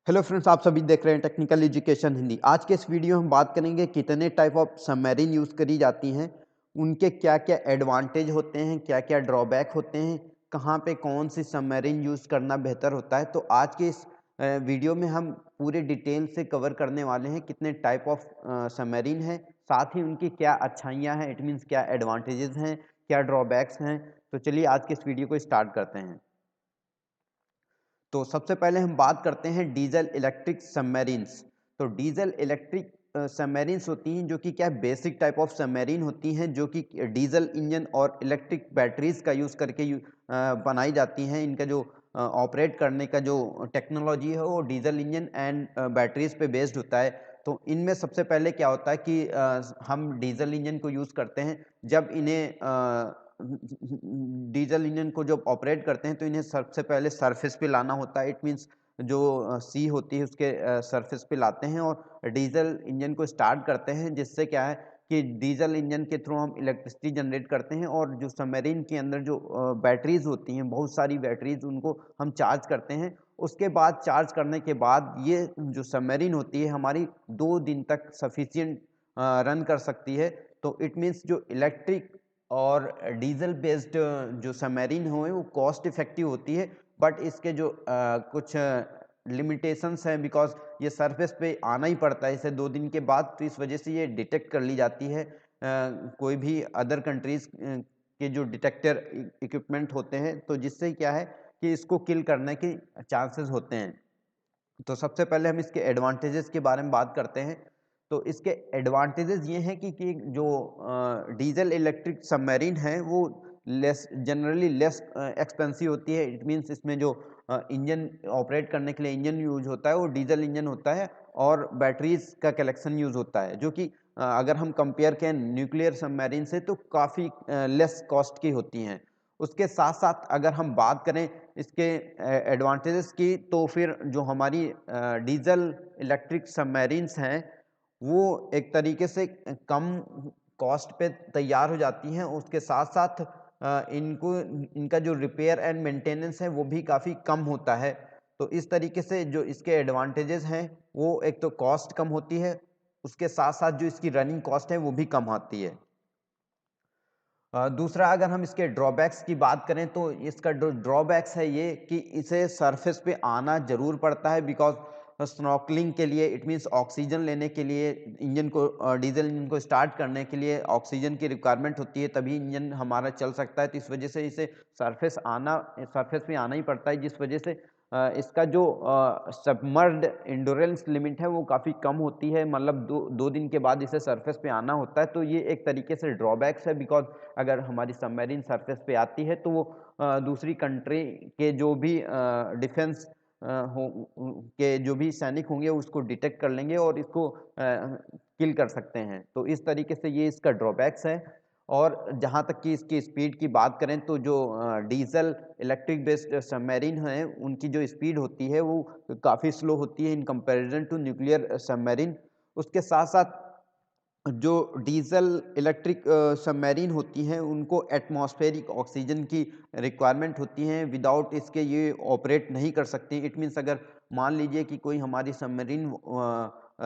Hello friends, आप सभी देख रहे हैं टेक्निकल एजुकेशन हिंदी। आज के इस वीडियो में हम बात करेंगे कितने टाइप ऑफ सबमरीन यूज़ करी जाती हैं, उनके क्या क्या एडवांटेज होते हैं, क्या क्या ड्रॉबैक होते हैं, कहाँ पे कौन सी सबमरीन यूज़ करना बेहतर होता है। तो आज के इस वीडियो में हम पूरे डिटेल से कवर करने वाले हैं कितने टाइप ऑफ सबमरीन हैं, साथ ही उनकी क्या अच्छाइयाँ हैं, इट मीन्स क्या एडवांटेजेस हैं, क्या ड्रॉबैक्स हैं। तो चलिए आज के इस वीडियो को स्टार्ट करते हैं। तो सबसे पहले हम बात करते हैं डीजल इलेक्ट्रिक सबमरीन्स। तो डीजल इलेक्ट्रिक सबमरीन्स होती हैं जो कि क्या बेसिक टाइप ऑफ सबमरीन होती हैं जो कि डीजल इंजन और इलेक्ट्रिक बैटरीज का यूज़ करके बनाई जाती हैं। इनका जो ऑपरेट करने का जो टेक्नोलॉजी है वो डीजल इंजन एंड बैटरीज पे बेस्ड होता है। तो इनमें सबसे पहले क्या होता है कि हम डीजल इंजन को यूज़ करते हैं जब इन्हें डीजल इंजन को जब ऑपरेट करते हैं तो इन्हें सबसे पहले सरफेस पे लाना होता है। इट मीन्स जो सी होती है उसके सरफेस पे लाते हैं और डीजल इंजन को स्टार्ट करते हैं, जिससे क्या है कि डीजल इंजन के थ्रू हम इलेक्ट्रिसिटी जनरेट करते हैं और जो सबमरीन के अंदर जो बैटरीज होती हैं, बहुत सारी बैटरीज, उनको हम चार्ज करते हैं। उसके बाद चार्ज करने के बाद ये जो सबमरीन होती है हमारी 2 दिन तक सफिशियंट रन कर सकती है। तो इट मीन्स जो इलेक्ट्रिक और डीजल बेस्ड जो सबमरीन हुए वो कॉस्ट इफेक्टिव होती है, बट इसके जो कुछ लिमिटेशंस हैं, बिकॉज ये सरफेस पे आना ही पड़ता है इसे 2 दिन के बाद, तो इस वजह से ये डिटेक्ट कर ली जाती है कोई भी अदर कंट्रीज के जो डिटेक्टर इक्विपमेंट होते हैं, तो जिससे क्या है कि इसको किल करने के चांसेस होते हैं। तो सबसे पहले हम इसके एडवांटेजेस के बारे में बात करते हैं। तो इसके एडवांटेजेस ये हैं कि जो डीजल इलेक्ट्रिक सबमरीन है वो लेस जनरली लेस एक्सपेंसिव होती है। इट मीन्स इसमें जो इंजन ऑपरेट करने के लिए इंजन यूज होता है वो डीजल इंजन होता है और बैटरीज का कलेक्शन यूज होता है, जो कि अगर हम कंपेयर करें न्यूक्लियर सबमरीन से तो काफ़ी लेस कॉस्ट की होती हैं। उसके साथ साथ अगर हम बात करें इसके एडवांटेजेस की, तो फिर जो हमारी डीजल इलेक्ट्रिक सबमरीन्स हैं वो एक तरीके से कम कॉस्ट पे तैयार हो जाती हैं। उसके साथ साथ इनको इनका जो रिपेयर एंड मेंटेनेंस है वो भी काफ़ी कम होता है। तो इस तरीके से जो इसके एडवांटेजेस हैं वो एक तो कॉस्ट कम होती है, उसके साथ साथ जो इसकी रनिंग कॉस्ट है वो भी कम आती है। दूसरा, अगर हम इसके ड्रॉबैक्स की बात करें तो इसका जो ड्रॉबैक्स है ये कि इसे सरफेस पे आना ज़रूर पड़ता है, बिकॉज़ स्नॉर्कलिंग के लिए, इट मीन्स ऑक्सीजन लेने के लिए, इंजन को डीजल इंजन को स्टार्ट करने के लिए ऑक्सीजन की रिक्वायरमेंट होती है, तभी इंजन हमारा चल सकता है। तो इस वजह से इसे सरफेस पे आना ही पड़ता है, जिस वजह से इसका जो सबमर्ज्ड एंड्योरेंस लिमिट है वो काफ़ी कम होती है। मतलब दो दिन के बाद इसे सरफेस पे आना होता है। तो ये एक तरीके से ड्रॉबैक्स है, बिकॉज़ अगर हमारी सबमरीन सरफेस पे आती है तो वो दूसरी कंट्री के जो भी डिफेंस हो के जो भी सैनिक होंगे उसको डिटेक्ट कर लेंगे और इसको किल कर सकते हैं। तो इस तरीके से ये इसका ड्रॉबैक्स है। और जहाँ तक कि इसकी स्पीड की बात करें तो जो डीजल इलेक्ट्रिक बेस्ड सबमरीन हैं उनकी जो स्पीड होती है वो काफ़ी स्लो होती है in comparison to nuclear submarine. उसके साथ साथ जो डीजल इलेक्ट्रिक सबमरीन होती हैं उनको एटमॉस्फेरिक ऑक्सीजन की रिक्वायरमेंट होती है, विदाउट इसके ये ऑपरेट नहीं कर सकती। इट मीन्स अगर मान लीजिए कि कोई हमारी सबमरीन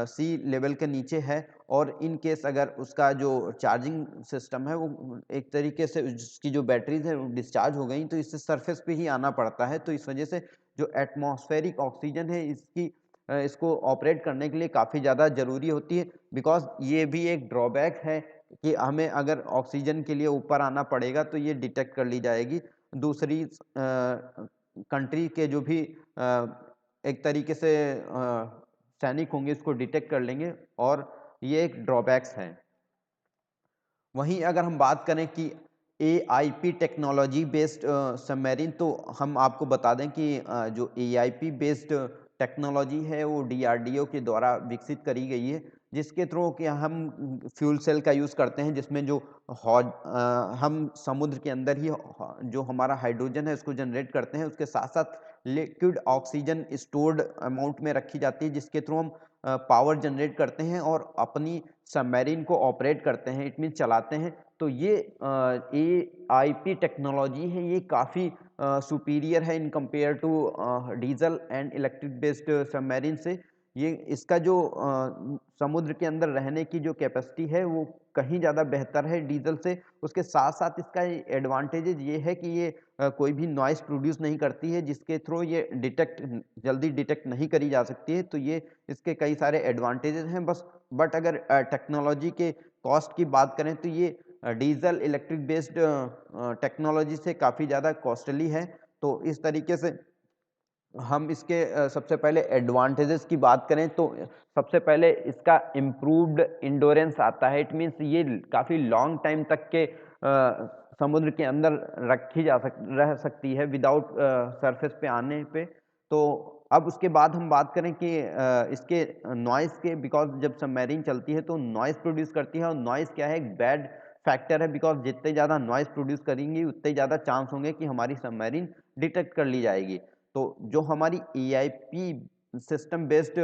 सी लेवल के नीचे है और इन केस अगर उसका जो चार्जिंग सिस्टम है वो एक तरीके से उसकी जो बैटरीज है वो डिस्चार्ज हो गई, तो इससे सरफेस पे ही आना पड़ता है। तो इस वजह से जो एटमॉस्फेरिक ऑक्सीजन है इसको ऑपरेट करने के लिए काफ़ी ज़्यादा ज़रूरी होती है, बिकॉज़ ये भी एक ड्रॉबैक है कि हमें अगर ऑक्सीजन के लिए ऊपर आना पड़ेगा तो ये डिटेक्ट कर ली जाएगी। दूसरी कंट्री के जो भी एक तरीके से सैनिक होंगे इसको डिटेक्ट कर लेंगे, और ये एक ड्रॉबैक्स हैं। वहीं अगर हम बात करें कि एआईपी टेक्नोलॉजी बेस्ड सबमरीन, तो हम आपको बता दें कि जो एआईपी बेस्ड टेक्नोलॉजी है वो डीआरडीओ के द्वारा विकसित करी गई है, जिसके थ्रू कि हम फ्यूल सेल का यूज़ करते हैं, जिसमें जो हम समुद्र के अंदर ही जो हमारा हाइड्रोजन है उसको जनरेट करते हैं। उसके साथ साथ लिक्विड ऑक्सीजन स्टोर्ड अमाउंट में रखी जाती है, जिसके थ्रू हम पावर जनरेट करते हैं और अपनी सबमरीन को ऑपरेट करते हैं, इट मीन चलाते हैं। तो ये एआईपी टेक्नोलॉजी है, ये काफ़ी सुपीरियर है in compare to diesel and electric based submarine से। ये इसका जो समुद्र के अंदर रहने की जो कैपेसिटी है वो कहीं ज़्यादा बेहतर है डीजल से। उसके साथ साथ इसका एडवांटेजेज ये है कि ये कोई भी नॉइस प्रोड्यूस नहीं करती है, जिसके थ्रू ये जल्दी डिटेक्ट नहीं करी जा सकती है। तो ये इसके कई सारे एडवांटेजेस हैं बस। बट अगर टेक्नोलॉजी के कॉस्ट की बात करें तो ये डीजल इलेक्ट्रिक बेस्ड टेक्नोलॉजी से काफ़ी ज़्यादा कॉस्टली है। तो इस तरीके से हम इसके सबसे पहले एडवांटेजेस की बात करें तो सबसे पहले इसका इम्प्रूव्ड इंडोरेंस आता है। इट मीन्स ये काफ़ी लॉन्ग टाइम तक के समुद्र के अंदर रह सकती है विदाउट सरफेस पे आने पे। तो अब उसके बाद हम बात करें कि इसके नॉइस के, बिकॉज जब सबमरीन चलती है तो नॉइस प्रोड्यूस करती है, और नॉइस क्या है, एक बैड फैक्टर है, बिकॉज जितने ज़्यादा नॉइस प्रोड्यूस करेंगी उतने ज़्यादा चांस होंगे कि हमारी सबमरीन डिटेक्ट कर ली जाएगी। तो जो हमारी एआईपी सिस्टम बेस्ड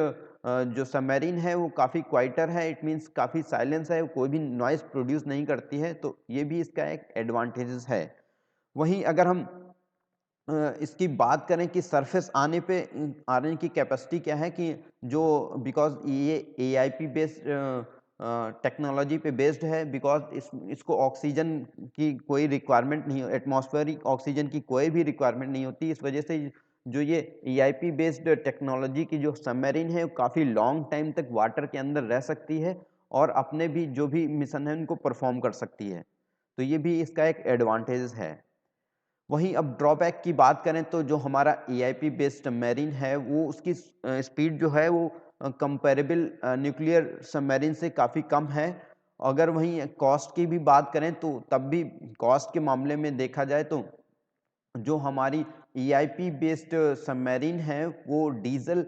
जो सबमरीन है वो काफ़ी क्वाइटर है। इट मीन्स काफ़ी साइलेंस है, कोई भी नॉइस प्रोड्यूस नहीं करती है। तो ये भी इसका एक एडवांटेजेस है। वहीं अगर हम इसकी बात करें कि सरफेस आने की कैपेसिटी क्या है, कि जो बिकॉज ये एआईपी बेस्ड टेक्नोलॉजी पे बेस्ड है, बिकॉज इसको ऑक्सीजन की कोई रिक्वायरमेंट नहीं, एटमॉस्फेरिक ऑक्सीजन की कोई भी रिक्वायरमेंट नहीं होती। इस वजह से जो ये एआईपी बेस्ड टेक्नोलॉजी की जो सबमरीन है वो काफ़ी लॉन्ग टाइम तक वाटर के अंदर रह सकती है और अपने भी जो भी मिशन है उनको परफॉर्म कर सकती है। तो ये भी इसका एक एडवांटेज है। वहीं अब ड्रॉबैक की बात करें तो जो हमारा एआईपी बेस्ड सबमरीन है वो उसकी स्पीड जो है वो कंपैरेबल न्यूक्लियर सबमरीन से काफ़ी कम है। अगर वहीं कॉस्ट की भी बात करें तो तब भी कॉस्ट के मामले में देखा जाए तो जो हमारी ईआईपी बेस्ड सबमरीन है वो डीजल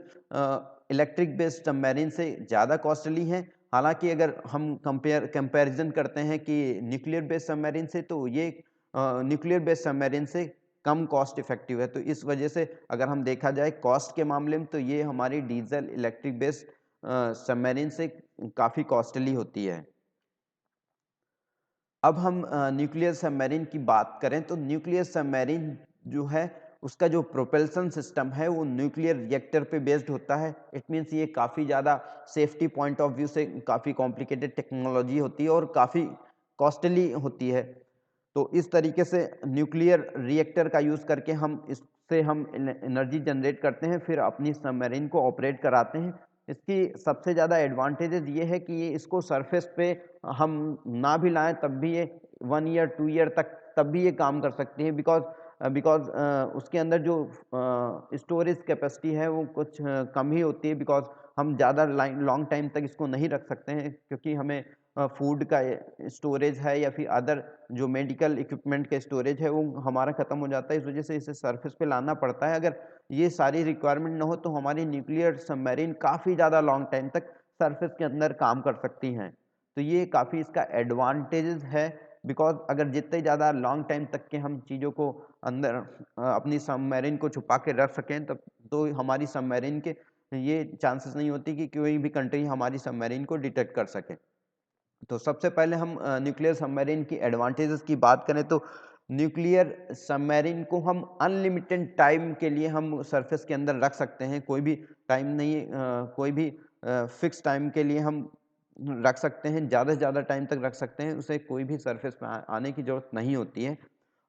इलेक्ट्रिक बेस्ड सबमरीन से ज़्यादा कॉस्टली है। हालांकि अगर हम कंपैरिजन करते हैं कि न्यूक्लियर बेस्ड सबमरीन से, तो ये न्यूक्लियर बेस्ड सबमरीन से कम कॉस्ट इफेक्टिव है। तो इस वजह से अगर हम देखा जाए कॉस्ट के मामले में तो ये हमारी डीजल इलेक्ट्रिक बेस्ड सबमरीन से काफ़ी कॉस्टली होती है। अब हम न्यूक्लियर सबमरीन की बात करें तो न्यूक्लियर सबमरीन जो है उसका जो प्रोपल्सन सिस्टम है वो न्यूक्लियर रिएक्टर पे बेस्ड होता है। इट मीन्स ये काफ़ी ज़्यादा सेफ्टी पॉइंट ऑफ व्यू से काफ़ी कॉम्प्लिकेटेड टेक्नोलॉजी होती है और काफ़ी कॉस्टली होती है। तो इस तरीके से न्यूक्लियर रिएक्टर का यूज़ करके हम एनर्जी जनरेट करते हैं, फिर अपनी सबमरीन को ऑपरेट कराते हैं। इसकी सबसे ज़्यादा एडवांटेजेस ये है कि ये इसको सरफेस पे हम ना भी लाएं तब भी ये 1 ईयर 2 ईयर तक तब भी ये काम कर सकती है, बिकॉज उसके अंदर जो स्टोरेज कैपेसिटी है वो कुछ कम ही होती है, बिकॉज हम ज़्यादा लॉन्ग टाइम तक इसको नहीं रख सकते हैं, क्योंकि हमें फूड का स्टोरेज है या फिर अदर जो मेडिकल इक्विपमेंट का स्टोरेज है वो हमारा ख़त्म हो जाता है। इस वजह से इसे सरफेस पे लाना पड़ता है। अगर ये सारी रिक्वायरमेंट ना हो तो हमारी न्यूक्लियर सबमरीन काफ़ी ज़्यादा लॉन्ग टाइम तक सरफेस के अंदर काम कर सकती हैं। तो ये काफ़ी इसका एडवांटेजेस है, बिकॉज अगर जितने ज़्यादा लॉन्ग टाइम तक के हम चीज़ों को अंदर अपनी सबमरीन को छुपा के रख सकें तब तो हमारी सबमरीन के ये चांसेस नहीं होती कि कोई भी कंट्री हमारी सबमरीन को डिटेक्ट कर सके। तो सबसे पहले हम न्यूक्लियर सबमरीन की एडवांटेजेस की बात करें तो न्यूक्लियर सबमरीन को हम अनलिमिटेड टाइम के लिए हम सरफेस के अंदर रख सकते हैं। कोई भी टाइम नहीं, कोई भी फिक्स टाइम के लिए हम रख सकते हैं, ज़्यादा से ज़्यादा टाइम तक रख सकते हैं, उसे कोई भी सरफेस पे आने की ज़रूरत नहीं होती है।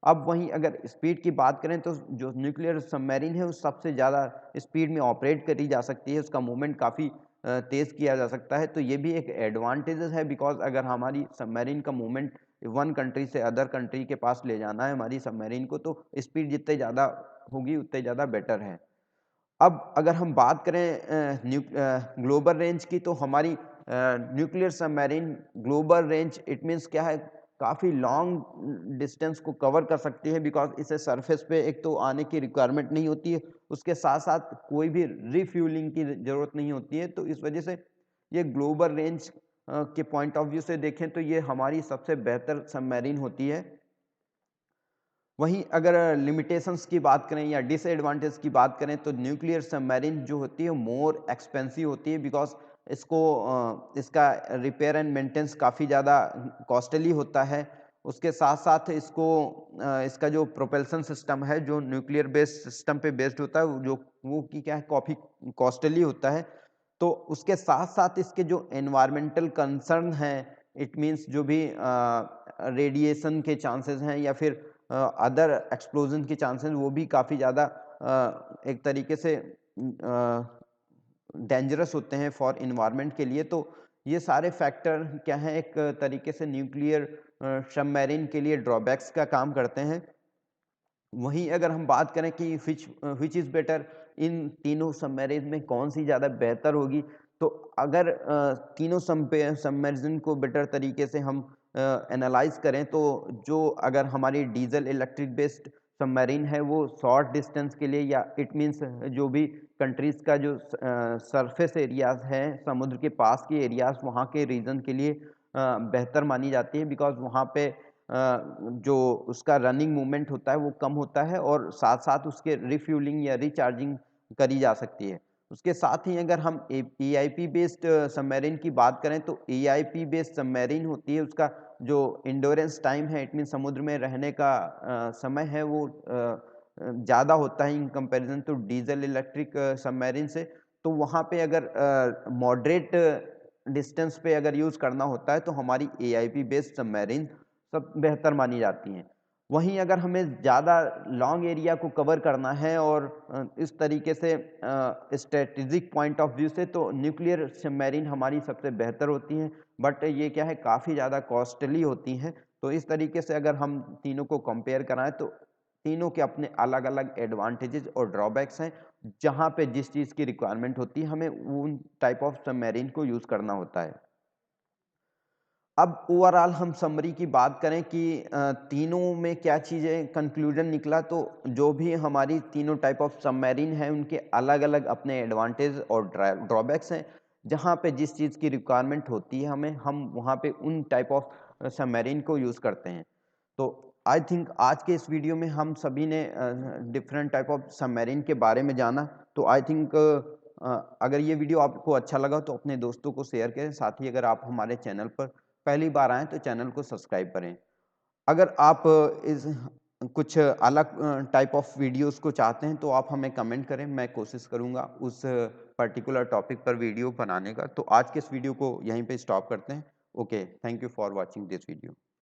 अब वहीं अगर स्पीड की बात करें तो जो न्यूक्लियर सबमरीन है वो सबसे ज़्यादा स्पीड में ऑपरेट करी जा सकती है, उसका मूवमेंट काफ़ी तेज़ किया जा सकता है। तो ये भी एक एडवांटेजेस है, बिकॉज अगर हमारी सबमरीन का मूवमेंट वन कंट्री से अदर कंट्री के पास ले जाना है हमारी सबमरीन को, तो स्पीड जितने ज़्यादा होगी उतने ज़्यादा बेटर है। अब अगर हम बात करें ग्लोबल रेंज की, तो हमारी nuclear submarine global range it means क्या है, काफ़ी लॉन्ग डिस्टेंस को कवर कर सकती है, बिकॉज इसे सरफेस पे एक तो आने की रिक्वायरमेंट नहीं होती है, उसके साथ साथ कोई भी रिफ्यूलिंग की ज़रूरत नहीं होती है। तो इस वजह से ये ग्लोबल रेंज के पॉइंट ऑफ व्यू से देखें तो ये हमारी सबसे बेहतर सबमरीन होती है। वहीं अगर लिमिटेशंस की बात करें या डिसएडवांटेज की बात करें तो न्यूक्लियर सबमरीन जो होती है मोर एक्सपेंसिव होती है, बिकॉज इसका रिपेयर एंड मेंटेनेंस काफ़ी ज़्यादा कॉस्टली होता है। उसके साथ-साथ इसका जो प्रोपल्शन सिस्टम है, जो न्यूक्लियर बेस्ड सिस्टम पे बेस्ड होता है, वो कि क्या है, काफ़ी कॉस्टली होता है। तो उसके साथ-साथ इसके जो एनवायरमेंटल कंसर्न हैं, इट मीन्स जो भी रेडिएशन के चांसेस हैं या फिर अदर एक्सप्लोजन के चांसेस, वो भी काफ़ी ज़्यादा एक तरीके से डेंजरस होते हैं फॉर एनवायरनमेंट के लिए। तो ये सारे फैक्टर क्या हैं, एक तरीके से न्यूक्लियर सबमरीन के लिए ड्रॉबैक्स का काम करते हैं। वहीं अगर हम बात करें कि व्हिच इज़ बेटर, इन तीनों सबमरीन में कौन-सी ज़्यादा बेहतर होगी, तो अगर तीनों सबमरीन को बेटर तरीके से हम एनालाइज़ करें, तो जो अगर हमारी डीज़ल इलेक्ट्रिक बेस्ड सबमरीन है, वो शॉर्ट डिस्टेंस के लिए, या इट मीन्स जो भी कंट्रीज़ का जो सरफेस एरियाज़ हैं, समुद्र के पास के एरियाज़, वहाँ के रीजन के लिए बेहतर मानी जाती है, बिकॉज़ वहाँ पे जो उसका रनिंग मूवमेंट होता है वो कम होता है, और साथ-साथ उसके रिफ्यूलिंग या रिचार्जिंग करी जा सकती है। उसके साथ ही अगर हम एआईपी बेस्ड सबमरीन की बात करें, तो एआईपी बेस्ड सबमरीन होती है, उसका जो एंड्योरेंस टाइम है, इट मीन्स समुद्र में रहने का समय है, वो ज़्यादा होता है in comparison to diesel electric submarine से। तो वहाँ पे अगर मॉडरेट डिस्टेंस पे अगर यूज़ करना होता है, तो हमारी एआईपी बेस्ड सबमरीन सब बेहतर मानी जाती हैं। वहीं अगर हमें ज़्यादा लॉन्ग एरिया को कवर करना है, और इस तरीके से स्ट्रैटेजिक पॉइंट ऑफ व्यू से, तो न्यूक्लियर सबमरीन हमारी सबसे बेहतर होती हैं, बट ये क्या है, काफ़ी ज़्यादा कॉस्टली होती हैं। तो इस तरीके से अगर हम तीनों को कंपेयर कराएँ, तो तीनों के अपने अलग-अलग एडवांटेजेस और ड्रॉबैक्स हैं। जहाँ पे जिस चीज़ की रिक्वायरमेंट होती है, हमें उन टाइप ऑफ सबमरीन को यूज़ करना होता है। अब ओवरऑल हम समरी की बात करें कि तीनों में क्या चीज़ें कंक्लूजन निकला, तो जो भी हमारी तीनों टाइप ऑफ सबमरीन हैं, उनके अलग-अलग अपने एडवांटेज और ड्रॉबैक्स हैं। जहाँ पे जिस चीज़ की रिक्वायरमेंट होती है हमें, हम वहाँ पे उन टाइप ऑफ सबमरीन को यूज़ करते हैं। तो आई थिंक आज के इस वीडियो में हम सभी ने डिफरेंट टाइप ऑफ सबमरीन के बारे में जाना। तो आई थिंक अगर ये वीडियो आपको अच्छा लगा, तो अपने दोस्तों को शेयर करें। साथ ही अगर आप हमारे चैनल पर पहली बार आएँ, तो चैनल को सब्सक्राइब करें। अगर आप इस कुछ अलग टाइप ऑफ वीडियोज़ को चाहते हैं, तो आप हमें कमेंट करें, मैं कोशिश करूँगा उस पर्टिकुलर टॉपिक पर वीडियो बनाने का। तो आज के इस वीडियो को यहीं पे स्टॉप करते हैं। Okay, thank you for watching this video.